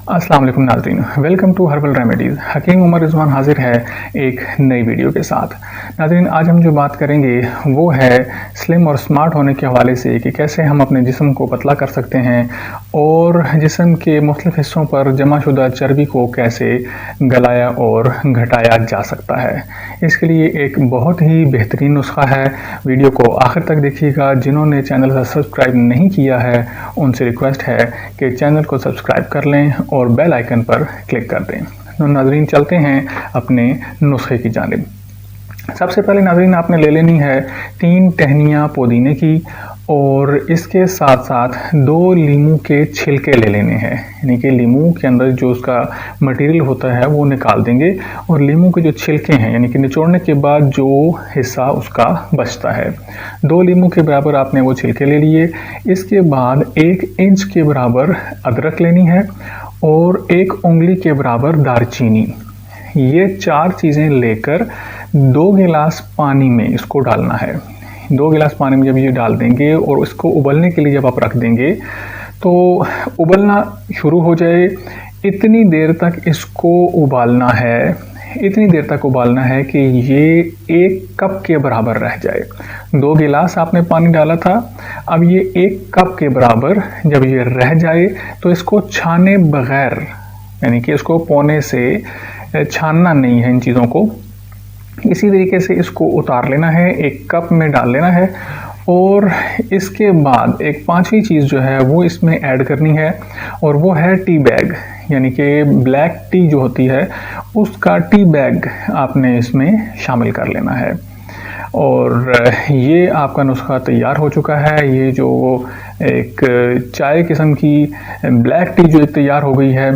अस्सलाम वालेकुम नाज़रीन, वेलकम टू हर्बल रेमेडीज़। हकीम उमर रिजवान हाजिर है एक नई वीडियो के साथ। नाज़रीन, आज हम जो बात करेंगे वो है स्लिम और स्मार्ट होने के हवाले से कि कैसे हम अपने जिस्म को पतला कर सकते हैं और जिस्म के मुख्तलिफ़ हिस्सों पर जमा शुदा चर्बी को कैसे गलाया और घटाया जा सकता है। इसके लिए एक बहुत ही बेहतरीन नुस्खा है। वीडियो को आखिर तक देखिएगा। जिन्होंने चैनल को सब्सक्राइब नहीं किया है उनसे रिक्वेस्ट है कि चैनल को सब्सक्राइब कर लें और बेल आइकन पर क्लिक कर दें। तो नाज़रीन, चलते हैं अपने नुस्खे की जानिब। सबसे पहले नाज़रीन, आपने ले लेनी है 3 टहनियाँ पुदीने की और इसके साथ साथ 2 लीमू के छिलके ले लेने हैं। यानी कि लीमू के अंदर जो उसका मटेरियल होता है वो निकाल देंगे और लीमू के जो छिलके हैं यानी कि निचोड़ने के बाद जो हिस्सा उसका बचता है, 2 लीमू के बराबर आपने वो छिलके ले लिए। इसके बाद 1 इंच के बराबर अदरक लेनी है और 1 उंगली के बराबर दालचीनी। ये 4 चीज़ें लेकर 2 गिलास पानी में इसको डालना है। 2 गिलास पानी में जब ये डाल देंगे और इसको उबलने के लिए जब आप रख देंगे तो उबलना शुरू हो जाए, इतनी देर तक इसको उबालना है, इतनी देर तक उबालना है कि ये 1 कप के बराबर रह जाए। 2 गिलास आपने पानी डाला था, अब ये 1 कप के बराबर जब ये रह जाए तो इसको छाने बगैर, यानी कि इसको पौने से छानना नहीं है इन चीज़ों को, इसी तरीके से इसको उतार लेना है, 1 कप में डाल लेना है। और इसके बाद एक 5वीं चीज़ जो है वो इसमें ऐड करनी है और वो है टी बैग, यानी कि ब्लैक टी जो होती है उसका टी बैग आपने इसमें शामिल कर लेना है। और ये आपका नुस्खा तैयार हो चुका है। ये जो एक चाय किस्म की ब्लैक टी जो तैयार हो गई है,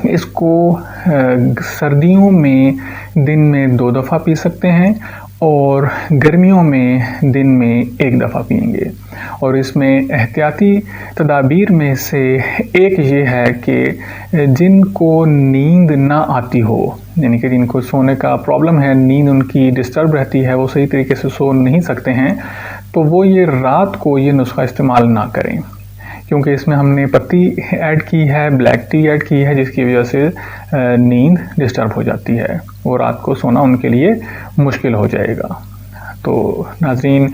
इसको सर्दियों में दिन में 2 दफ़ा पी सकते हैं और गर्मियों में दिन में 1 दफ़ा पिएंगे। और इसमें एहतियाती तदाबीर में से एक ये है कि जिनको नींद ना आती हो, यानी कि जिनको सोने का प्रॉब्लम है, नींद उनकी डिस्टर्ब रहती है, वो सही तरीके से सो नहीं सकते हैं, तो वो ये रात को ये नुस्खा इस्तेमाल ना करें, क्योंकि इसमें हमने पत्ती ऐड की है, ब्लैक टी ऐड की है, जिसकी वजह से नींद डिस्टर्ब हो जाती है और रात को सोना उनके लिए मुश्किल हो जाएगा। तो नाज़रीन,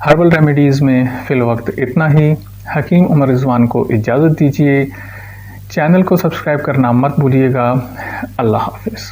हर्बल रेमेडीज़ में फ़िल वक्त इतना ही। हकीम उमर रिजवान को इजाज़त दीजिए। चैनल को सब्सक्राइब करना मत भूलिएगा। अल्लाह हाफ़िज़।